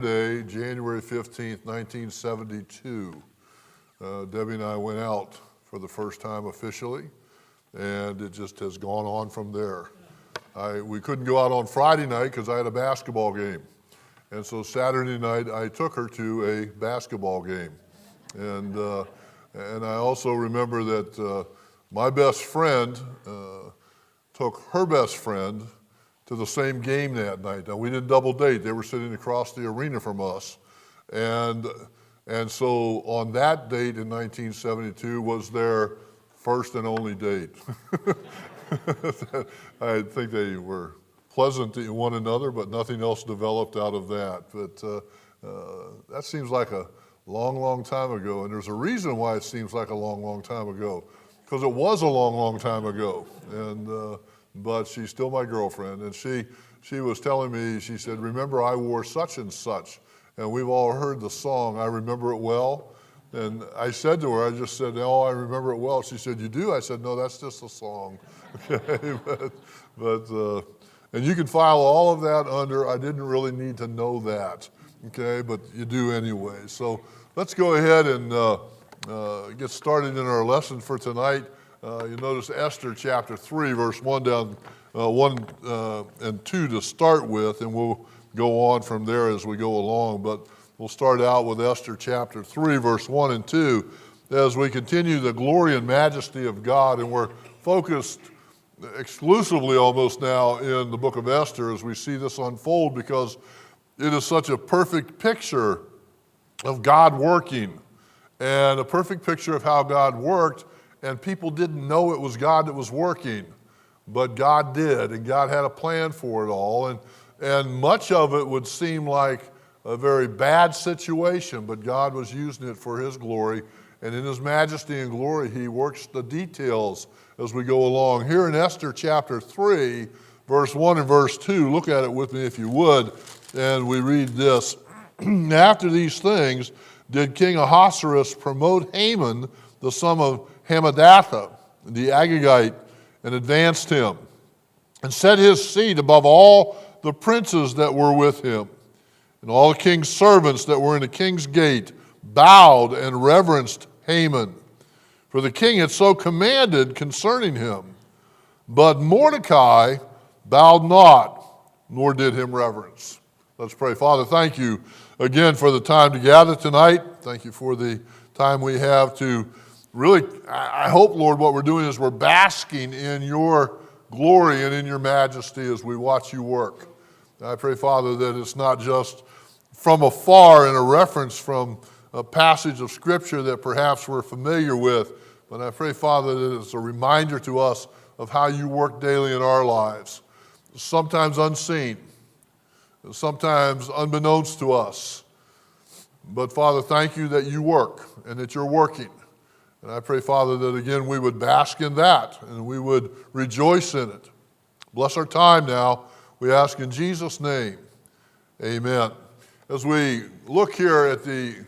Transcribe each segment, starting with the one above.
Day, January 15th, 1972. Debbie and I went out for the first time officially, and it just has gone on from there. We couldn't go out on Friday night because I had a basketball game. And so Saturday night, I took her to a basketball game. And I also remember that my best friend took her best friend to the same game that night. Now, we didn't double date. They were sitting across the arena from us. And so on that date in 1972 was their first and only date. I think they were pleasant to one another, but nothing else developed out of that. But that seems like a long, long time ago. And there's a reason why it seems like a long, long time ago. Because it was a long, long time ago. But she's still my girlfriend, and she was telling me, she said, remember I wore such and such, and we've all heard the song, I Remember It Well, and I said to her, I just said, oh, I remember it well. She said, you do? I said, no, that's just a song. Okay, and you can file all of that under, I didn't really need to know that, okay, but you do anyway. So let's go ahead and get started in our lesson for tonight. You notice Esther chapter 3, verse 1 and 2 to start with, and we'll go on from there as we go along. But we'll start out with Esther chapter 3, verse 1 and 2, as we continue the glory and majesty of God. And we're focused exclusively almost now in the book of Esther as we see this unfold, because it is such a perfect picture of God working, and a perfect picture of how God worked. And people didn't know it was God that was working, but God did, and God had a plan for it all. And much of it would seem like a very bad situation, but God was using it for His glory. And in His majesty and glory, He works the details as we go along. Here in Esther chapter 3, verse 1 and verse 2, look at it with me if you would, and we read this. After these things did King Ahasuerus promote Haman, the son of Hammedatha, the Agagite, and advanced him, and set his seat above all the princes that were with him. And all the king's servants that were in the king's gate bowed and reverenced Haman, for the king had so commanded concerning him. But Mordecai bowed not, nor did him reverence. Let's pray. Father, thank you again for the time to gather tonight. Thank you for the time we have to really, I hope, Lord, what we're doing is we're basking in your glory and in your majesty as we watch you work. I pray, Father, that it's not just from afar in a reference from a passage of Scripture that perhaps we're familiar with, but I pray, Father, that it's a reminder to us of how you work daily in our lives, sometimes unseen, sometimes unbeknownst to us. But, Father, thank you that you work and that you're working. And I pray, Father, that again we would bask in that and we would rejoice in it. Bless our time now, we ask in Jesus' name. Amen. As we look here at the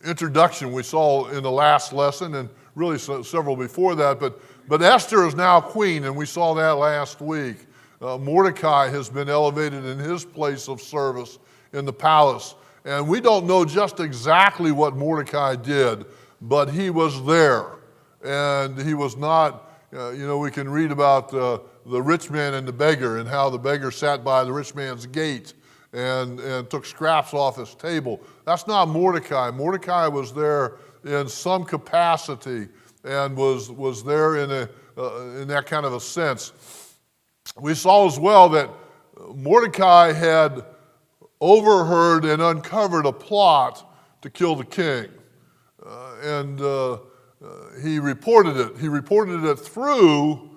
introduction we saw in the last lesson, and really several before that, but Esther is now queen, and we saw that last week. Mordecai has been elevated in his place of service in the palace. And we don't know just exactly what Mordecai did, but he was there, and he was not, we can read about the rich man and the beggar, and how the beggar sat by the rich man's gate and took scraps off his table. That's not Mordecai. Mordecai was there in some capacity and was there in that kind of a sense. We saw as well that Mordecai had overheard and uncovered a plot to kill the king. And he reported it. He reported it through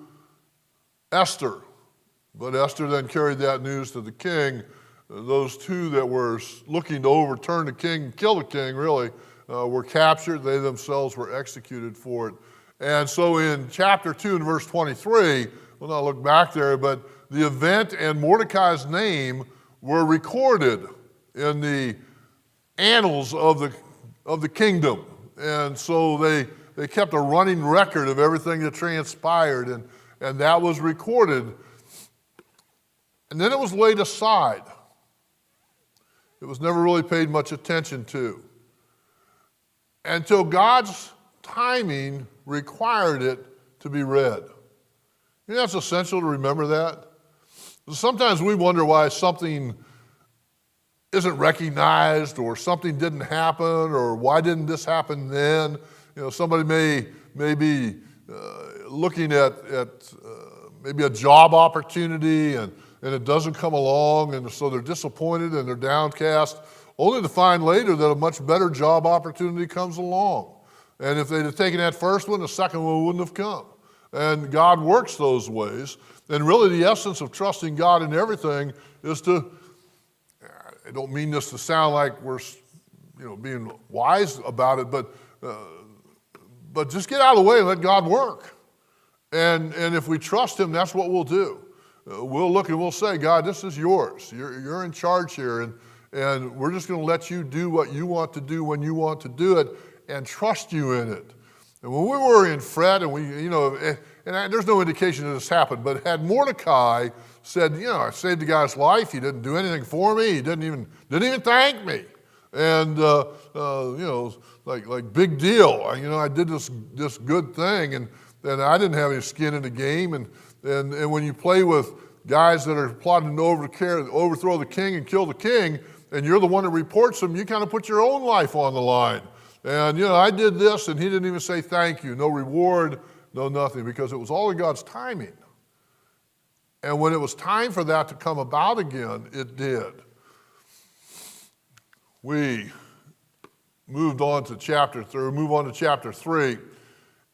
Esther. But Esther then carried that news to the king. Those two that were looking to overturn the king, kill the king really, were captured. They themselves were executed for it. And so in chapter 2 and verse 23, we'll not look back there, but the event and Mordecai's name were recorded in the annals of the kingdom. And so they kept a running record of everything that transpired, and that was recorded. And then it was laid aside. It was never really paid much attention to until God's timing required it to be read. You know, that's essential to remember that. Sometimes we wonder why something isn't recognized or something didn't happen or why didn't this happen then. You know, somebody may be looking at maybe a job opportunity and it doesn't come along, and so they're disappointed and they're downcast, only to find later that a much better job opportunity comes along. And if they'd have taken that first one, the second one wouldn't have come. And God works those ways. And really the essence of trusting God in everything is to, I don't mean this to sound like we're being wise about it, but just get out of the way and let God work. And if we trust him, that's what we'll do. We'll look and we'll say, God, this is yours. You're in charge here, and we're just going to let you do what you want to do when you want to do it and trust you in it. And when we were in fret, and there's no indication that this happened, but had Mordecai said, I saved the guy's life, he didn't do anything for me, he didn't even thank me, and like big deal. I did this good thing, and I didn't have any skin in the game, and when you play with guys that are plotting to overthrow the king and kill the king, and you're the one that reports them, you kind of put your own life on the line. And, I did this, and he didn't even say thank you, no reward, no nothing, because it was all in God's timing. And when it was time for that to come about again, it did. We move on to chapter 3,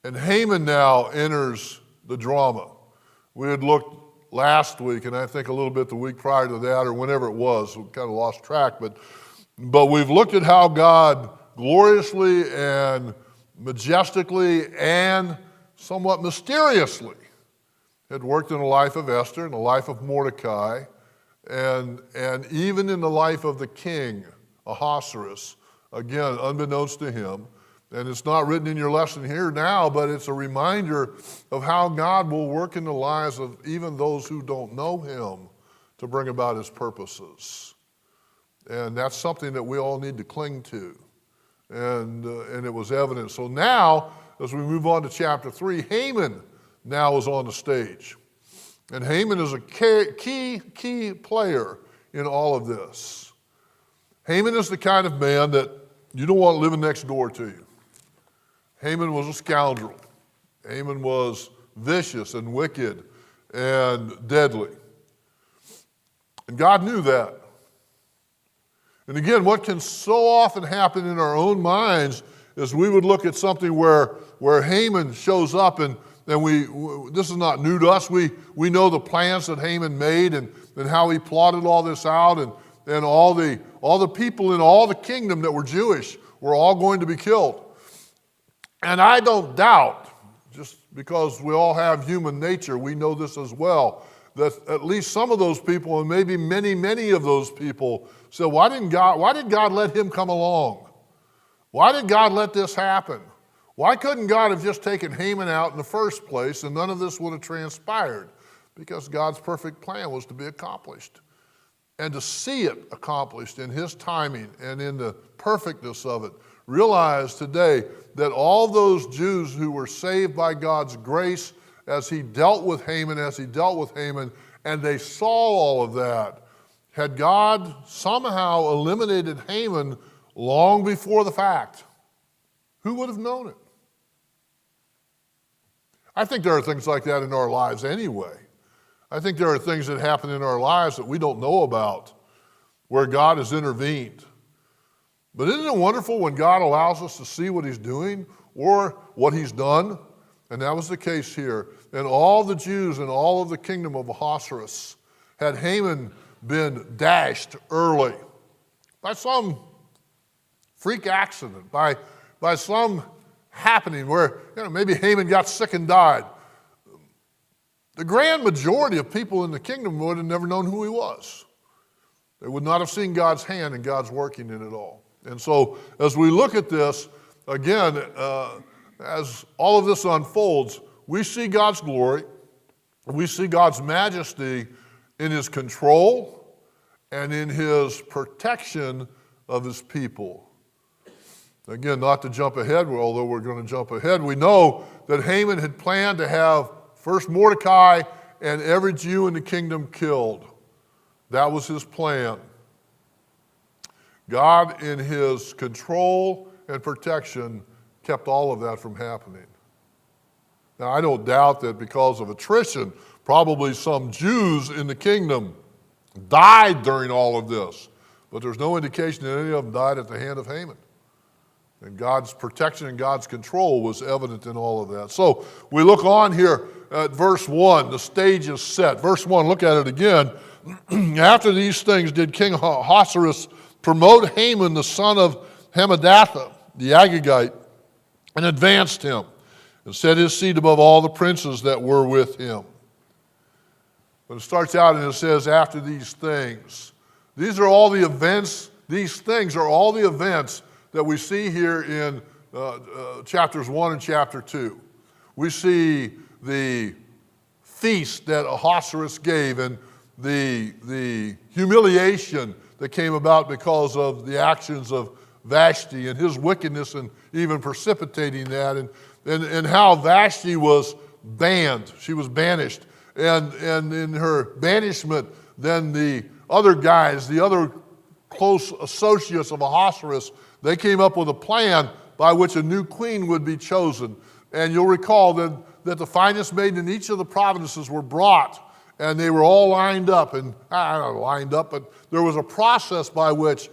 and Haman now enters the drama. We had looked last week, and I think a little bit the week prior to that, or whenever it was, we kind of lost track, but we've looked at how God gloriously and majestically and somewhat mysteriously had worked in the life of Esther, in the life of Mordecai, and even in the life of the king, Ahasuerus, again, unbeknownst to him. And it's not written in your lesson here now, but it's a reminder of how God will work in the lives of even those who don't know him to bring about his purposes. And that's something that we all need to cling to. And it was evident. So now, as we move on to chapter 3, Haman now is on the stage. And Haman is a key player in all of this. Haman is the kind of man that you don't want living next door to you. Haman was a scoundrel. Haman was vicious and wicked and deadly. And God knew that. And again, what can so often happen in our own minds is we would look at something where Haman shows up, and this is not new to us. We know the plans that Haman made and how he plotted all this out, and all the people in all the kingdom that were Jewish were all going to be killed. And I don't doubt, just because we all have human nature, we know this as well, that at least some of those people, and maybe many, many of those people, said, why did God let him come along? Why did God let this happen? Why couldn't God have just taken Haman out in the first place and none of this would have transpired? Because God's perfect plan was to be accomplished. And to see it accomplished in his timing and in the perfectness of it, realize today that all those Jews who were saved by God's grace as he dealt with Haman, and they saw all of that, had God somehow eliminated Haman long before the fact, who would have known it? I think there are things like that in our lives anyway. I think there are things that happen in our lives that we don't know about, where God has intervened. But isn't it wonderful when God allows us to see what he's doing or what he's done? And that was the case here. And all the Jews and all of the kingdom of Ahasuerus, had Haman been dashed early by some freak accident, by some happening where maybe Haman got sick and died, the grand majority of people in the kingdom would have never known who he was. They would not have seen God's hand and God's working in it all. And so as we look at this, again, as all of this unfolds, we see God's glory, we see God's majesty in his control and in his protection of his people. Again, not to jump ahead, although we're going to jump ahead, we know that Haman had planned to have first Mordecai and every Jew in the kingdom killed. That was his plan. God, in his control and protection, kept all of that from happening. Now, I don't doubt that because of attrition, probably some Jews in the kingdom died during all of this. But there's no indication that any of them died at the hand of Haman. And God's protection and God's control was evident in all of that. So we look on here at verse 1. The stage is set. Verse 1, look at it again. After these things did King Ahasuerus promote Haman, the son of Hammedatha, the Agagite, and advanced him, and set his seat above all the princes that were with him. But it starts out and it says, after these things. These are all the events, these things are all the events that we see here in chapters 1 and chapter 2. We see the feast that Ahasuerus gave and the humiliation that came about because of the actions of Vashti and his wickedness and even precipitating that, and how Vashti was banned. She was banished. And in her banishment, then the other guys, the other close associates of Ahasuerus, they came up with a plan by which a new queen would be chosen. And you'll recall that the finest maiden in each of the provinces were brought, and they were all lined up. And not lined up, but there was a process by which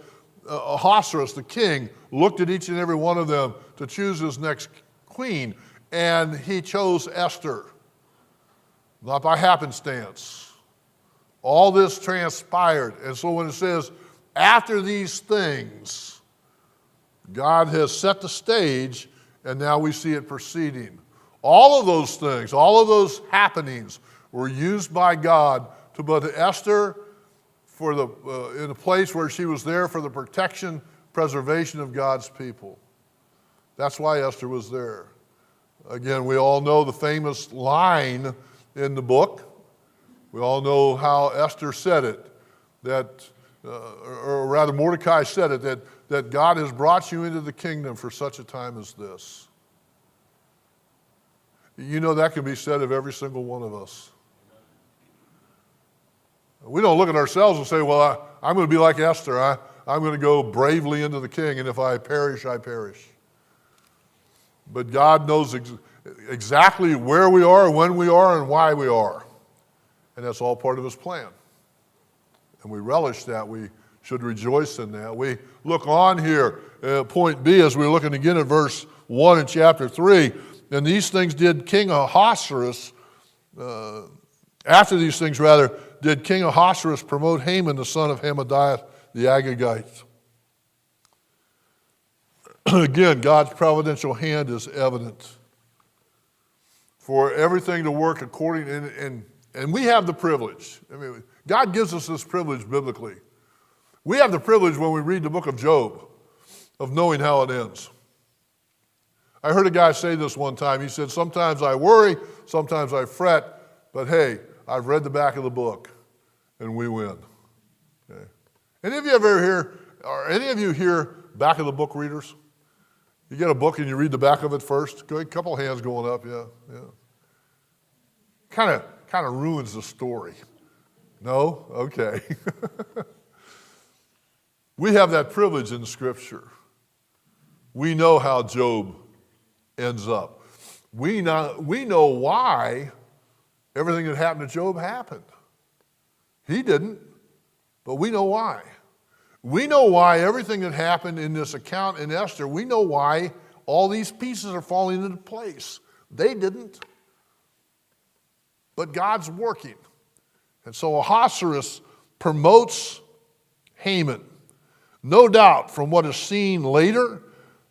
Ahasuerus, the king, looked at each and every one of them to choose his next queen. And he chose Esther, not by happenstance. All this transpired. And so when it says, after these things, God has set the stage, and now we see it proceeding. All of those things, all of those happenings were used by God to put Esther in a place where she was there for the protection, preservation of God's people. That's why Esther was there. Again, we all know the famous line in the book. We all know how Esther said it, or rather Mordecai said it, that God has brought you into the kingdom for such a time as this. You know that can be said of every single one of us. We don't look at ourselves and say, well, I'm going to be like Esther. I'm going to go bravely into the king, and if I perish, I perish. But God knows exactly where we are, when we are, and why we are. And that's all part of his plan. And we relish that. We should rejoice in that. We look on here, point B, as we're looking again at verse 1 in chapter 3. And these things did King Ahasuerus, after these things rather, did King Ahasuerus promote Haman, the son of Hammedatha, the Agagite. Again, God's providential hand is evident for everything to work according, and we have the privilege. I mean, God gives us this privilege biblically. We have the privilege when we read the book of Job of knowing how it ends. I heard a guy say this one time. He said, sometimes I worry, sometimes I fret, but hey, I've read the back of the book, and we win. Okay. Any of you here back of the book readers? You get a book and you read the back of it first? Good, a couple hands going up, yeah. Kind of ruins the story. No? Okay. We have that privilege in Scripture. We know how Job ends up. We know why everything that happened to Job happened. He didn't, but we know why. We know why everything that happened in this account in Esther, we know why all these pieces are falling into place. They didn't, but God's working. And so Ahasuerus promotes Haman. No doubt, from what is seen later,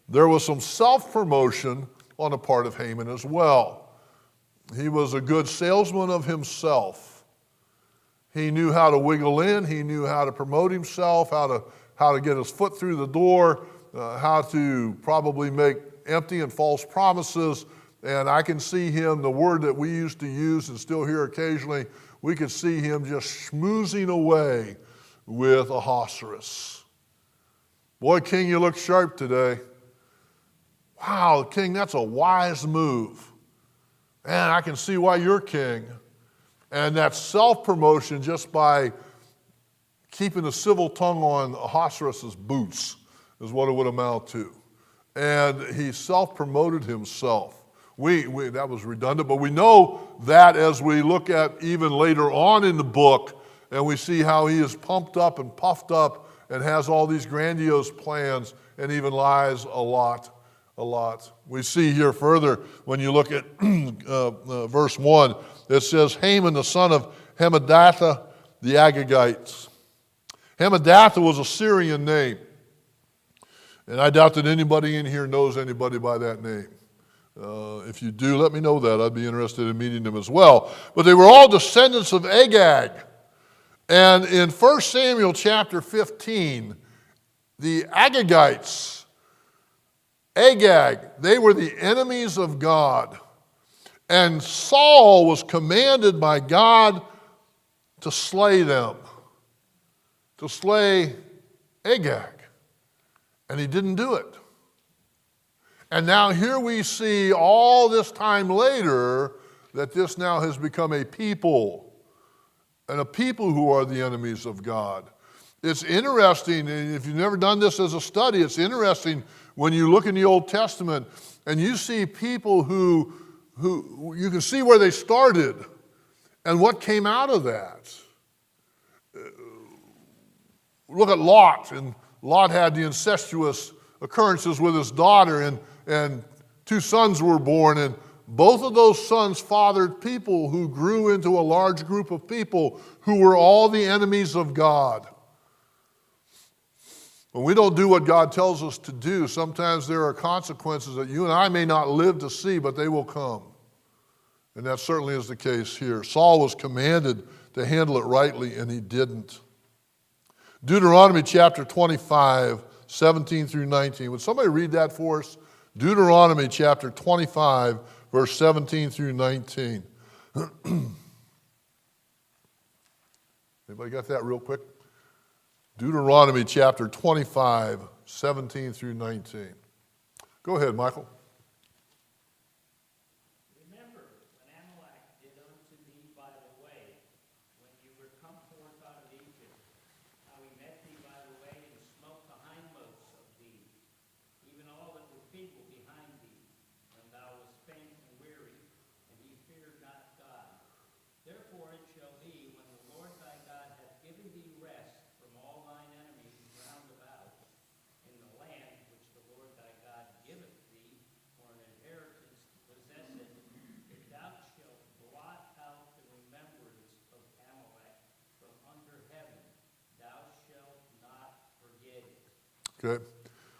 there was some self-promotion on the part of Haman as well. He was a good salesman of himself. He knew how to wiggle in. He knew how to promote himself, how to get his foot through the door, how to probably make empty and false promises. And I can see him, the word that we used to use and still hear occasionally, we could see him just schmoozing away with Ahasuerus. Boy, King, you look sharp today. Wow, King, that's a wise move. And I can see why you're king. And that self-promotion just by keeping a civil tongue on Ahasuerus' boots is what it would amount to. And he self-promoted himself. That was redundant, but we know that as we look at even later on in the book, and we see how he is pumped up and puffed up and has all these grandiose plans and even lies a lot. We see here further, when you look at verse 1, it says, Haman, the son of Hammedatha, the Agagites. Hammedatha was a Syrian name. And I doubt that anybody in here knows anybody by that name. If you do, let me know that. I'd be interested in meeting them as well. But they were all descendants of Agag. And in 1 Samuel chapter 15, the Agagites, Agag, they were the enemies of God. And Saul was commanded by God to slay them, to slay Agag. And he didn't do it. And now here we see all this time later that this now has become a people, and a people who are the enemies of God. It's interesting, and if you've never done this as a study, it's interesting when you look in the Old Testament and you see people who you can see where they started and what came out of that. Look at Lot, and Lot had the incestuous occurrences with his daughter, and 2 sons were born, and both of those sons fathered people who grew into a large group of people who were all the enemies of God. When we don't do what God tells us to do, sometimes there are consequences that you and I may not live to see, but they will come. And that certainly is the case here. Saul was commanded to handle it rightly, and he didn't. Deuteronomy chapter 25, 17 through 19. Would somebody read that for us? Deuteronomy chapter 25, verse 17 through 19. Anybody got that real quick? Deuteronomy chapter 25, 17 through 19. Go ahead, Michael. Remember when Amalek did unto thee by the way, when you were come forth out of Egypt, how he met thee by the way and smote the hindmost of thee, even all that were feeble behind thee, when thou wast faint and weary, and he feared not God. Therefore it shall be, when the Lord thy God hath given thee rest from all thine enemies round about, in the land which the Lord thy God giveth thee for an inheritance to possess it, if thou shalt blot out the remembrance of Amalek from under heaven, thou shalt not forget it. Okay.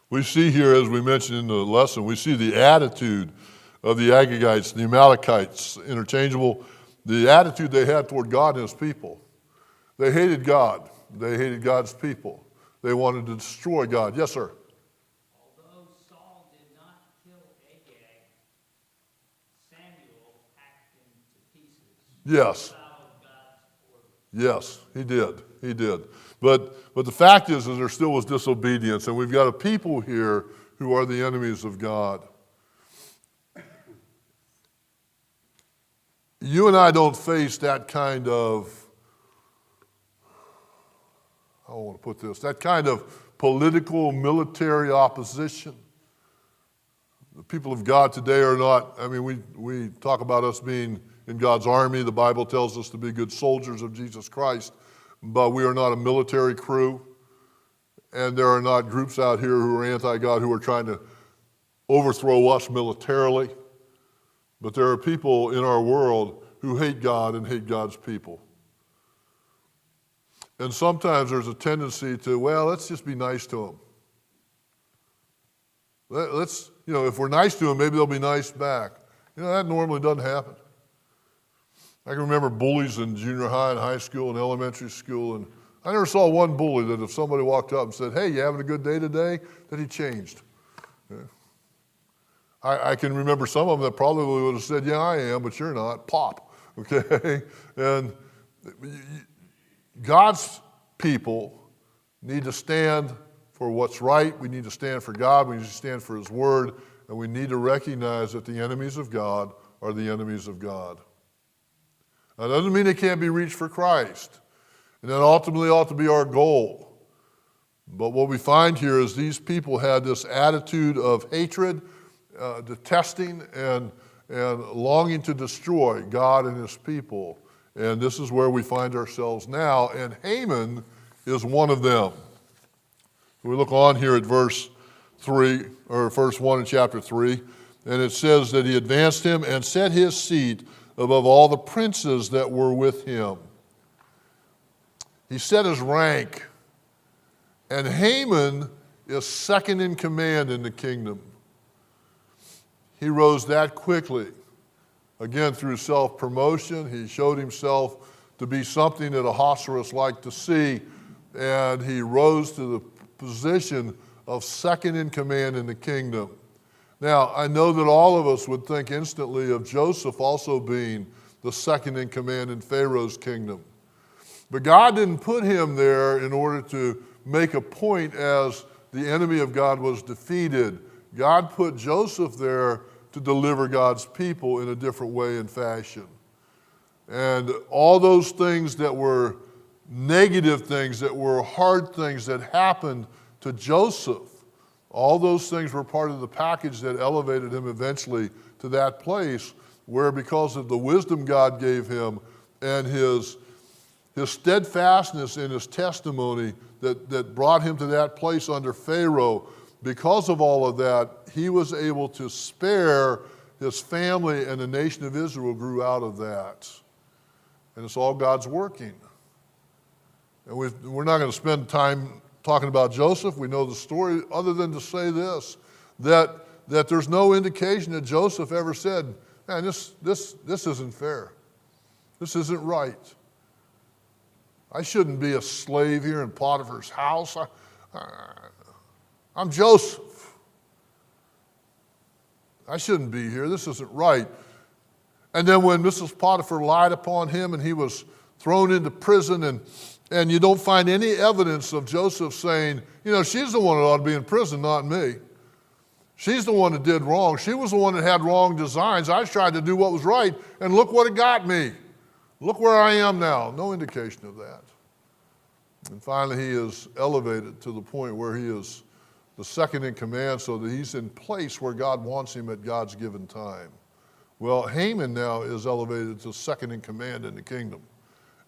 We see here, as we mentioned in the lesson, we see the attitude of the Agagites, the Amalekites, interchangeable, the attitude they had toward God and his people. They hated God. They hated God's people. They wanted to destroy God. Yes, sir? Although Saul did not kill Agag, Samuel hacked him to pieces. Yes. Without God's order. Yes, he did. He did. But the fact is there still was disobedience, and we've got a people here who are the enemies of God. You and I don't face that kind of, how do I want to put this, that kind of political, military opposition. The people of God today are not, I mean, we talk about us being in God's army. The Bible tells us to be good soldiers of Jesus Christ, but we are not a military crew, and there are not groups out here who are anti-God who are trying to overthrow us militarily. But there are people in our world who hate God and hate God's people. And sometimes there's a tendency to, well, let's just be nice to them. Let's, if we're nice to them, maybe they'll be nice back. That normally doesn't happen. I can remember bullies in junior high and high school and elementary school, and I never saw one bully that if somebody walked up and said, hey, you having a good day today, that he changed. Yeah. I can remember some of them that probably would have said, yeah, I am, but you're not. Pop. Okay? And God's people need to stand for what's right. We need to stand for God. We need to stand for His Word. And we need to recognize that the enemies of God are the enemies of God. That doesn't mean they can't be reached for Christ. And that ultimately ought to be our goal. But what we find here is these people had this attitude of hatred, detesting, and longing to destroy God and His people. And this is where we find ourselves now. And Haman is one of them. We look on here at verse 3, or verse 1 in chapter 3, and it says that he advanced him and set his seat above all the princes that were with him. He set his rank, and Haman is second in command in the kingdom. He rose that quickly. Again, through self-promotion, he showed himself to be something that Ahasuerus liked to see, and he rose to the position of second in command in the kingdom. Now, I know that all of us would think instantly of Joseph also being the second in command in Pharaoh's kingdom. But God didn't put him there in order to make a point as the enemy of God was defeated. God put Joseph there to deliver God's people in a different way and fashion. And all those things that were negative things, that were hard things that happened to Joseph, all those things were part of the package that elevated him eventually to that place where, because of the wisdom God gave him and his steadfastness in his testimony that brought him to that place under Pharaoh, because of all of that, he was able to spare his family, and the nation of Israel grew out of that. And it's all God's working. And we're not going to spend time talking about Joseph. We know the story, other than to say this, that there's no indication that Joseph ever said, man, this isn't fair. This isn't right. I shouldn't be a slave here in Potiphar's house. I'm Joseph. I shouldn't be here. This isn't right. And then when Mrs. Potiphar lied upon him and he was thrown into prison, and you don't find any evidence of Joseph saying, she's the one that ought to be in prison, not me. She's the one that did wrong. She was the one that had wrong designs. I tried to do what was right, and look what it got me. Look where I am now. No indication of that. And finally, he is elevated to the point where he is the second in command, so that he's in place where God wants him at God's given time. Well, Haman now is elevated to second in command in the kingdom.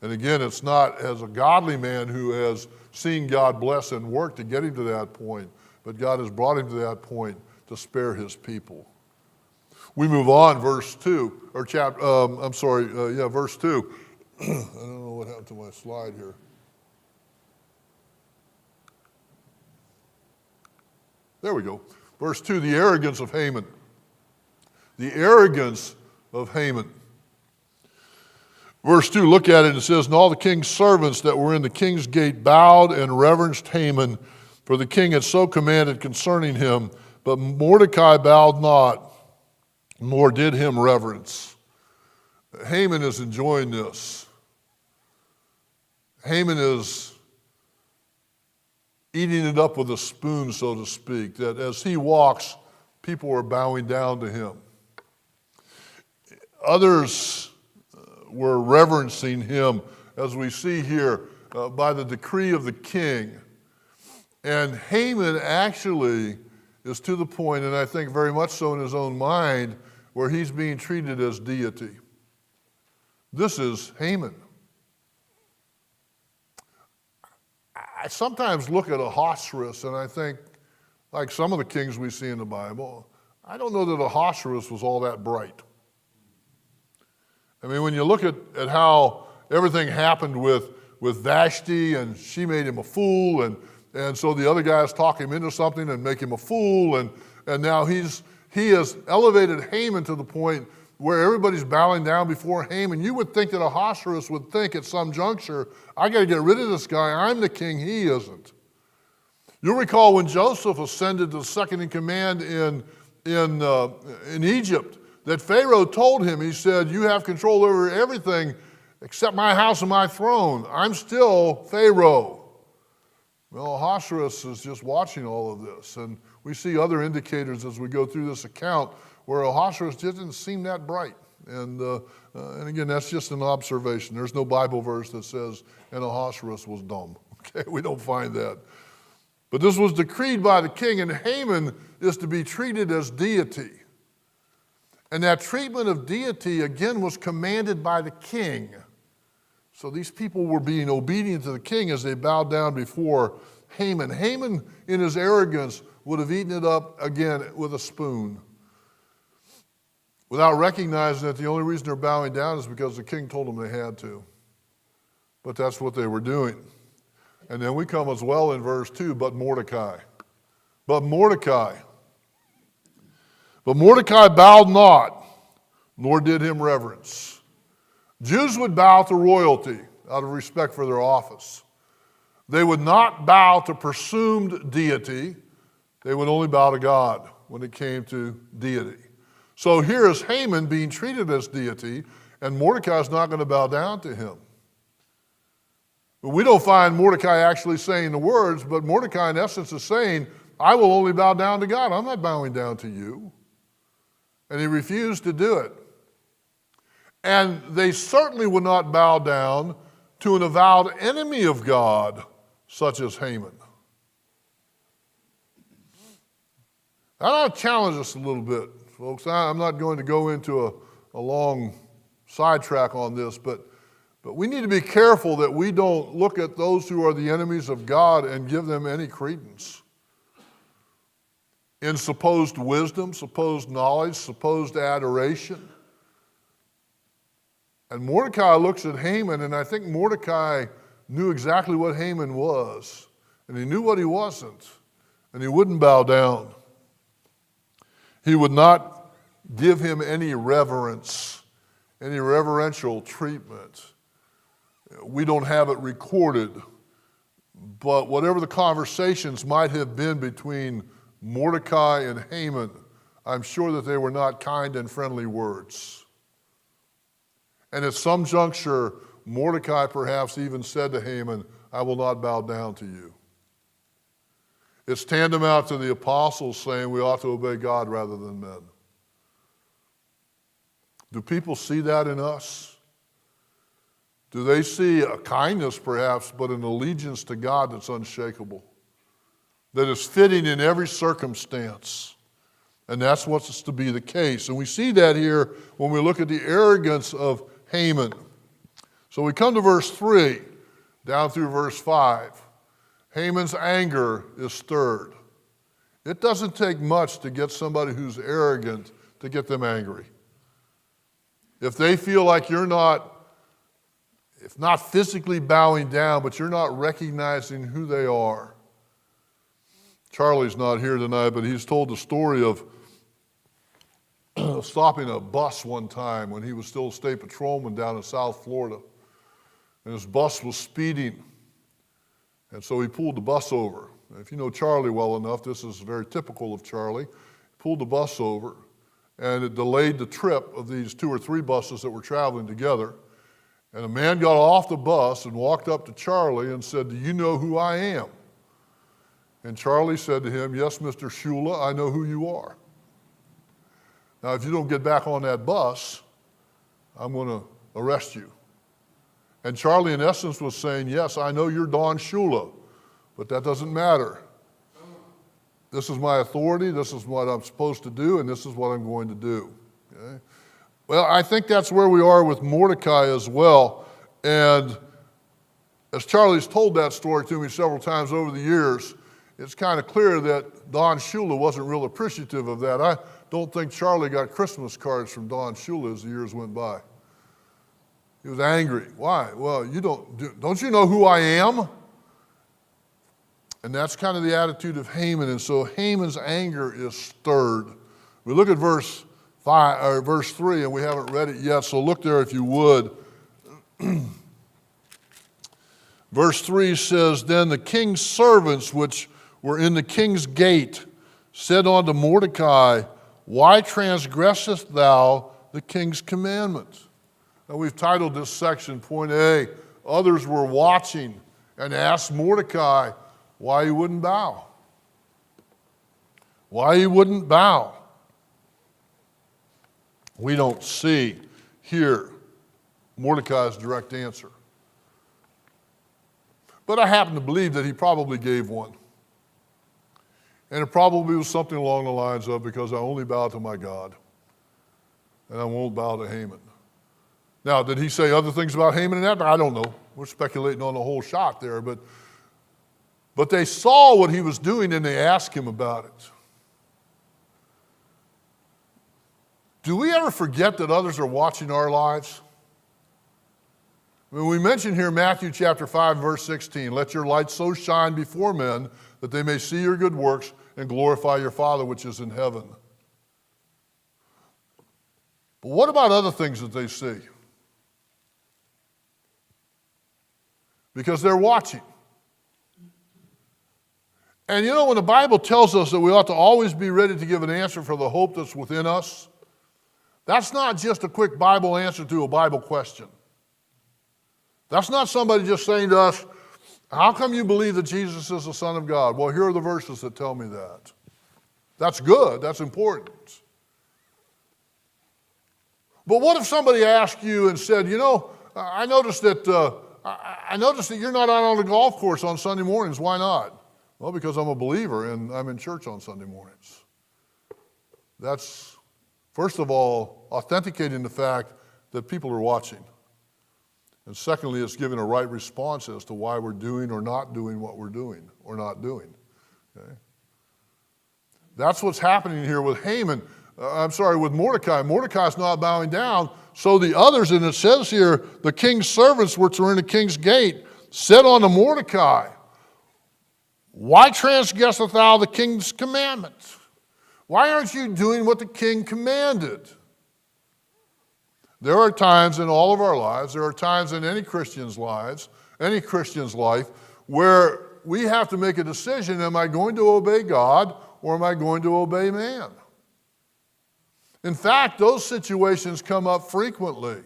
And again, it's not as a godly man who has seen God bless and work to get him to that point, but God has brought him to that point to spare His people. We move on, verse 2, or verse 2. I don't know what happened to my slide here. There we go. Verse 2, the arrogance of Haman. The arrogance of Haman. Verse 2, look at it. It says, and all the king's servants that were in the king's gate bowed and reverenced Haman, for the king had so commanded concerning him. But Mordecai bowed not, nor did him reverence. Haman is enjoying this. Haman is eating it up with a spoon, so to speak, that as he walks, people are bowing down to him. Others were reverencing him, as we see here, by the decree of the king. And Haman actually is to the point, and I think very much so in his own mind, where he's being treated as deity. This is Haman. I sometimes look at Ahasuerus and I think, like some of the kings we see in the Bible, I don't know that Ahasuerus was all that bright. I mean, when you look at how everything happened with Vashti, and she made him a fool, and so the other guys talk him into something and make him a fool, and now he has elevated Haman to the point where everybody's bowing down before Haman. You would think that Ahasuerus would think at some juncture, I got to get rid of this guy. I'm the king, he isn't. You'll recall when Joseph ascended to second in command in Egypt, that Pharaoh told him, he said, you have control over everything except my house and my throne. I'm still Pharaoh. Well, Ahasuerus is just watching all of this, and we see other indicators as we go through this account where Ahasuerus just didn't seem that bright. And again, that's just an observation. There's no Bible verse that says, and Ahasuerus was dumb. Okay, we don't find that. But this was decreed by the king, and Haman is to be treated as deity. And that treatment of deity, again, was commanded by the king. So these people were being obedient to the king as they bowed down before Haman. Haman, in his arrogance, would have eaten it up again with a spoon, without recognizing that the only reason they're bowing down is because the king told them they had to. But that's what they were doing. And then we come as well in verse 2, but Mordecai bowed not, nor did him reverence. Jews would bow to royalty out of respect for their office. They would not bow to presumed deity. They would only bow to God when it came to deity. So here is Haman being treated as deity, and Mordecai is not going to bow down to him. But we don't find Mordecai actually saying the words, but Mordecai in essence is saying, I will only bow down to God. I'm not bowing down to you. And he refused to do it. And they certainly would not bow down to an avowed enemy of God, such as Haman. I want to challenge us a little bit, folks. I'm not going to go into a long sidetrack on this, but we need to be careful that we don't look at those who are the enemies of God and give them any credence in supposed wisdom, supposed knowledge, supposed adoration. And Mordecai looks at Haman, and I think Mordecai knew exactly what Haman was, and he knew what he wasn't, and he wouldn't bow down. He would not give him any reverence, any reverential treatment. We don't have it recorded, but whatever the conversations might have been between Mordecai and Haman, I'm sure that they were not kind and friendly words. And at some juncture, Mordecai perhaps even said to Haman, I will not bow down to you. It's tantamount to the apostles saying we ought to obey God rather than men. Do people see that in us? Do they see a kindness perhaps, but an allegiance to God that's unshakable, that is fitting in every circumstance? And that's what's to be the case. And we see that here when we look at the arrogance of Haman. So we come to verse 3, down through verse 5. Haman's anger is stirred. It doesn't take much to get somebody who's arrogant to get them angry. If they feel like you're not, if not physically bowing down, but you're not recognizing who they are. Charlie's not here tonight, but he's told the story of stopping a bus one time when he was still a state patrolman down in South Florida. And his bus was speeding. And so he pulled the bus over. And if you know Charlie well enough, this is very typical of Charlie. He pulled the bus over, and it delayed the trip of these 2 or 3 buses that were traveling together. And a man got off the bus and walked up to Charlie and said, do you know who I am? And Charlie said to him, yes, Mr. Shula, I know who you are. Now, if you don't get back on that bus, I'm going to arrest you. And Charlie, in essence, was saying, yes, I know you're Don Shula, but that doesn't matter. This is my authority, this is what I'm supposed to do, and this is what I'm going to do. Okay? Well, I think that's where we are with Mordecai as well. And as Charlie's told that story to me several times over the years, it's kind of clear that Don Shula wasn't real appreciative of that. I don't think Charlie got Christmas cards from Don Shula as the years went by. He was angry. Why? Well, don't you know who I am? And that's kind of the attitude of Haman. And so Haman's anger is stirred. We look at verse 3, and we haven't read it yet, so look there if you would. Verse 3 says, then the king's servants which were in the king's gate said unto Mordecai, why transgressest thou the king's commandment? Now we've titled this section, point A, others were watching and asked Mordecai, why he wouldn't bow. Why he wouldn't bow. We don't see here Mordecai's direct answer. But I happen to believe that he probably gave one. And it probably was something along the lines of, because I only bow to my God, and I won't bow to Haman. Now, did he say other things about Haman and that? I don't know. We're speculating on the whole shot there. But they saw what he was doing, and they asked him about it. Do we ever forget that others are watching our lives? When we mention here Matthew chapter 5, verse 16, let your light so shine before men that they may see your good works and glorify your Father which is in heaven. But what about other things that they see? Because they're watching. And you know, when the Bible tells us that we ought to always be ready to give an answer for the hope that's within us, that's not just a quick Bible answer to a Bible question. That's not somebody just saying to us, how come you believe that Jesus is the Son of God? Well, here are the verses that tell me that. That's good. That's important. But what if somebody asked you and said, you know, I noticed that you're not out on the golf course on Sunday mornings. Why not? Well, because I'm a believer and I'm in church on Sunday mornings. That's, first of all, authenticating the fact that people are watching. And secondly, it's giving a right response as to why we're doing or not doing what we're doing or not doing. Okay? That's what's happening here with with Mordecai. Mordecai's not bowing down. So the others, and it says here, the king's servants which were in the king's gate said unto Mordecai, why transgresseth thou the king's commandments? Why aren't you doing what the king commanded? There are times in all of our lives, there are times in any Christian's life, where we have to make a decision, am I going to obey God or am I going to obey man? In fact, those situations come up frequently.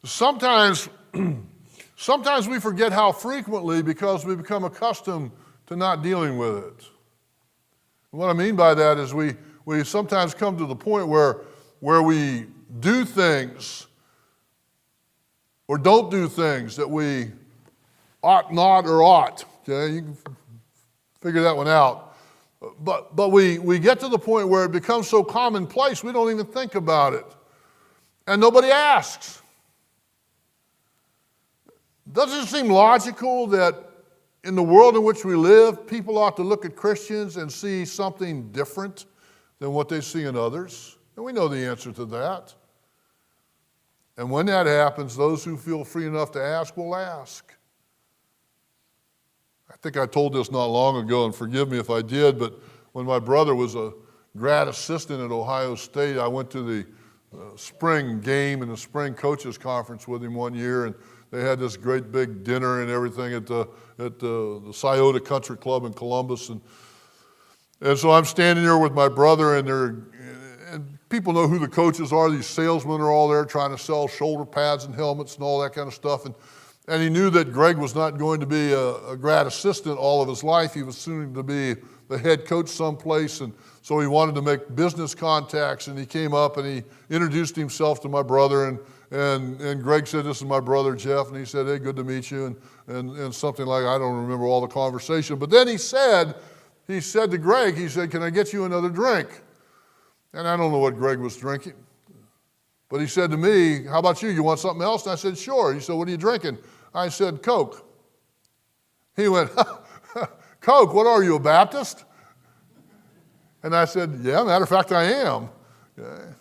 Sometimes we forget how frequently because we become accustomed to not dealing with it. And what I mean by that is we sometimes come to the point where we do things or don't do things that we ought not or ought. Okay, you can figure that one out. But we get to the point where it becomes so commonplace we don't even think about it. And nobody asks. Doesn't it seem logical that in the world in which we live, people ought to look at Christians and see something different than what they see in others? And we know the answer to that. And when that happens, those who feel free enough to ask will ask. I think I told this not long ago, and forgive me if I did, but when my brother was a grad assistant at Ohio State, I went to the spring game and the spring coaches conference with him one year, and they had this great big dinner and everything at the Scioto Country Club in Columbus. And so I'm standing there with my brother, and people know who the coaches are. These salesmen are all there trying to sell shoulder pads and helmets and all that kind of stuff. And he knew that Greg was not going to be a grad assistant all of his life. He was soon to be the head coach someplace. And so he wanted to make business contacts. And he came up and he introduced himself to my brother. And Greg said, this is my brother, Jeff. And he said, hey, good to meet you. And something like, I don't remember all the conversation. But then he said to Greg, he said, can I get you another drink? And I don't know what Greg was drinking. But he said to me, how about you? You want something else? And I said, sure. He said, what are you drinking? I said, Coke. He went, Coke, what are you, a Baptist? And I said, yeah, matter of fact, I am. Okay.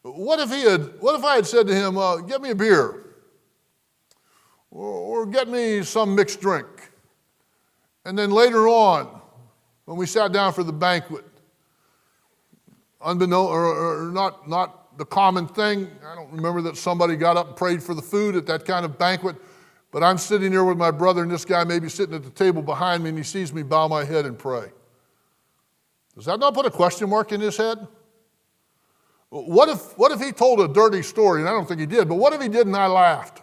What if I had said to him, get me a beer? Or get me some mixed drink? And then later on, when we sat down for the banquet, unbeknown or not the common thing, I don't remember that somebody got up and prayed for the food at that kind of banquet, but I'm sitting there with my brother and this guy may be sitting at the table behind me and he sees me bow my head and pray. Does that not put a question mark in his head? What if he told a dirty story, and I don't think he did, but what if he did and I laughed?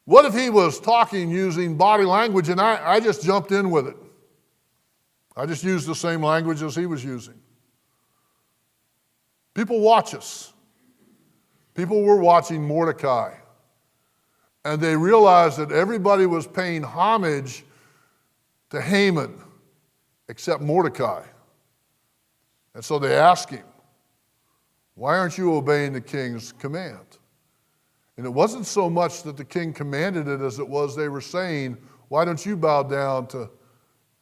What if he was talking using body language and I just jumped in with it? I just used the same language as he was using. People watch us. People were watching Mordecai. And they realized that everybody was paying homage to Haman except Mordecai. And so they asked him, why aren't you obeying the king's command? And it wasn't so much that the king commanded it as it was they were saying, why don't you bow down to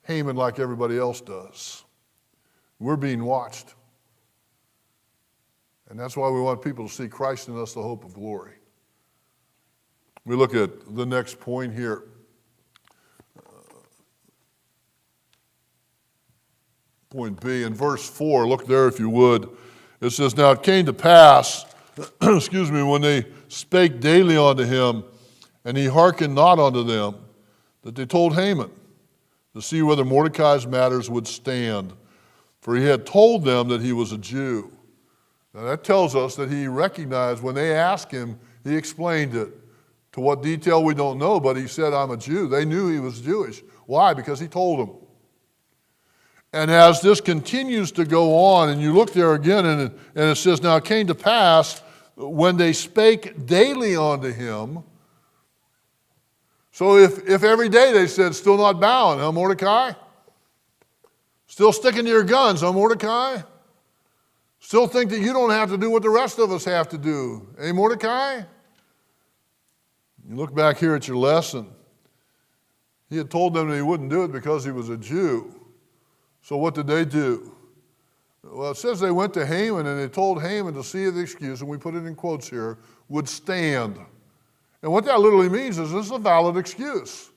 Haman like everybody else does? We're being watched. And that's why we want people to see Christ in us, the hope of glory. We look at the next point here. Point B, in verse 4, look there if you would. It says, now it came to pass, when they spake daily unto him, and he hearkened not unto them, that they told Haman to see whether Mordecai's matters would stand. For he had told them that he was a Jew. Now that tells us that he recognized when they asked him, he explained it. To what detail we don't know, but he said, I'm a Jew. They knew he was Jewish. Why? Because he told them. And as this continues to go on, and you look there again, and it says, now it came to pass when they spake daily unto him. So if every day they said, still not bowing, huh, Mordecai? Still sticking to your guns, huh, Mordecai? Still think that you don't have to do what the rest of us have to do, eh, Mordecai? You look back here at your lesson. He had told them that he wouldn't do it because he was a Jew. So what did they do? Well, it says they went to Haman and they told Haman to see if the excuse, and we put it in quotes here, would stand. And what that literally means is this is a valid excuse.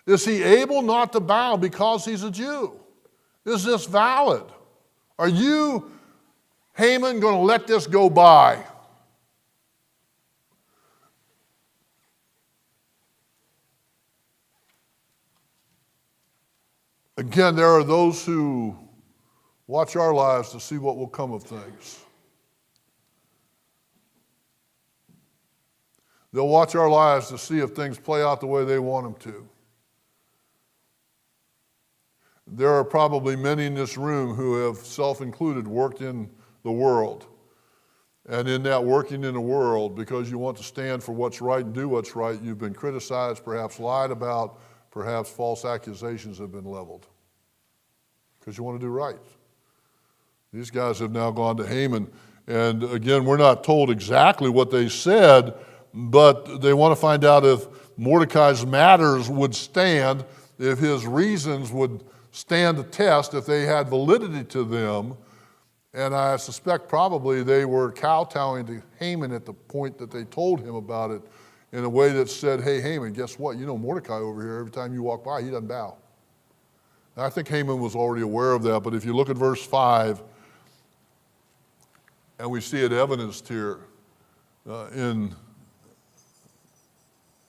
Is he able not to bow because he's a Jew? Is this valid? Are you, Haman, going to let this go by? Again, there are those who watch our lives to see what will come of things. They'll watch our lives to see if things play out the way they want them to. There are probably many in this room who have, self-included, worked in the world. And in that working in the world, because you want to stand for what's right and do what's right, you've been criticized, perhaps lied about, perhaps false accusations have been leveled because you want to do right. These guys have now gone to Haman, and again, we're not told exactly what they said, but they want to find out if Mordecai's matters would stand, if his reasons would stand the test, if they had validity to them. And I suspect probably they were kowtowing to Haman at the point that they told him about it, in a way that said, hey, Haman, guess what? You know Mordecai over here, every time you walk by, he doesn't bow. And I think Haman was already aware of that, but if you look at verse 5, and we see it evidenced here in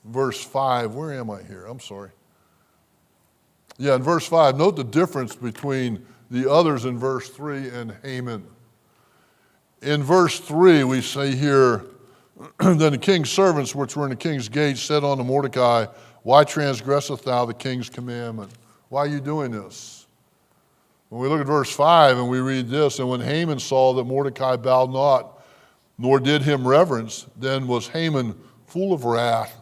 verse 5. Where am I here? I'm sorry. Yeah, in verse 5, note the difference between the others in verse 3 and Haman. In verse 3, we say here, then the king's servants which were in the king's gate said unto Mordecai, why transgresseth thou the king's commandment? Why are you doing this? When we look at verse 5 and we read this, and when Haman saw that Mordecai bowed not, nor did him reverence, then was Haman full of wrath.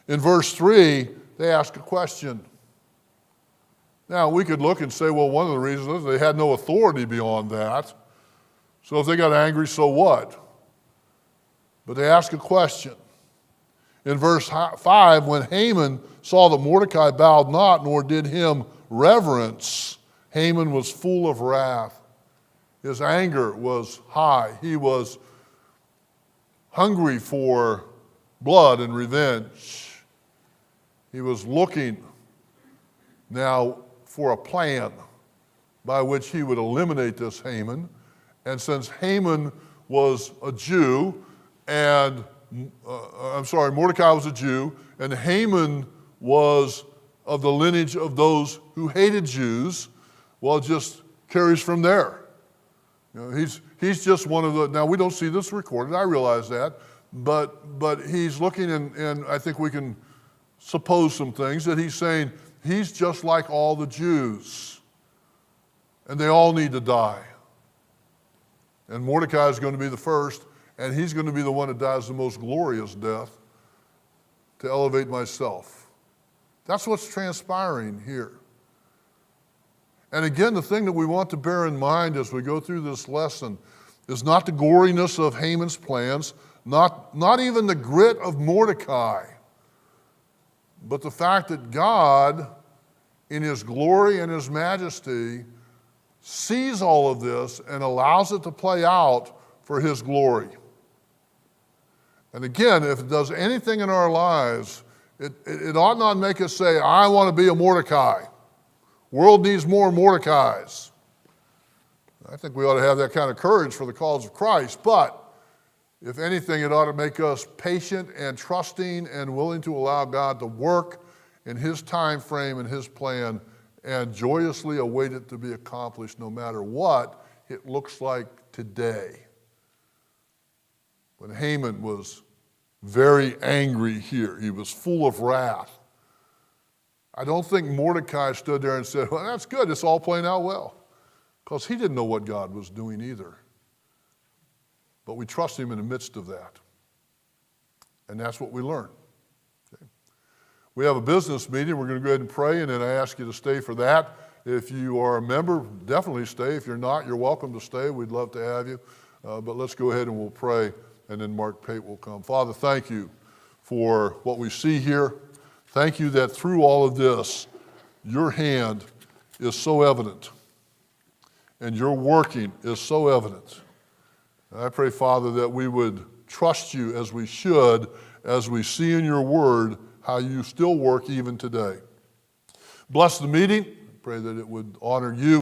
In verse 3, they ask a question. Now, we could look and say, well, one of the reasons is they had no authority beyond that. So if they got angry, so what? But they ask a question. In verse 5, when Haman saw that Mordecai bowed not, nor did him reverence, Haman was full of wrath. His anger was high. He was hungry for blood and revenge. He was looking now for a plan by which he would eliminate this Haman. And since Haman was a Jew, and Mordecai was a Jew, and Haman was of the lineage of those who hated Jews, well, it just carries from there. You know, he's just one of the, now we don't see this recorded, I realize that, but he's looking, and I think we can suppose some things, that he's saying he's just like all the Jews, and they all need to die. And Mordecai is going to be the first, and he's going to be the one that dies the most glorious death to elevate myself. That's what's transpiring here. And again, the thing that we want to bear in mind as we go through this lesson is not the goriness of Haman's plans, not even the grit of Mordecai, but the fact that God, in his glory and his majesty, sees all of this and allows it to play out for his glory. And again, if it does anything in our lives, it ought not make us say, I want to be a Mordecai. World needs more Mordecais. I think we ought to have that kind of courage for the cause of Christ, but if anything, it ought to make us patient and trusting and willing to allow God to work in his time frame and his plan and joyously await it to be accomplished no matter what it looks like today. When Haman was very angry here, he was full of wrath. I don't think Mordecai stood there and said, well, that's good, it's all playing out well. Because he didn't know what God was doing either. But we trust him in the midst of that. And that's what we learn. Okay. We have a business meeting. We're going to go ahead and pray, and then I ask you to stay for that. If you are a member, definitely stay. If you're not, you're welcome to stay. We'd love to have you. But let's go ahead and we'll pray, and then Mark Pate will come. Father, thank you for what we see here. Thank you that through all of this, your hand is so evident, and your working is so evident. And I pray, Father, that we would trust you as we should, as we see in your word how you still work even today. Bless the meeting. Pray that it would honor you.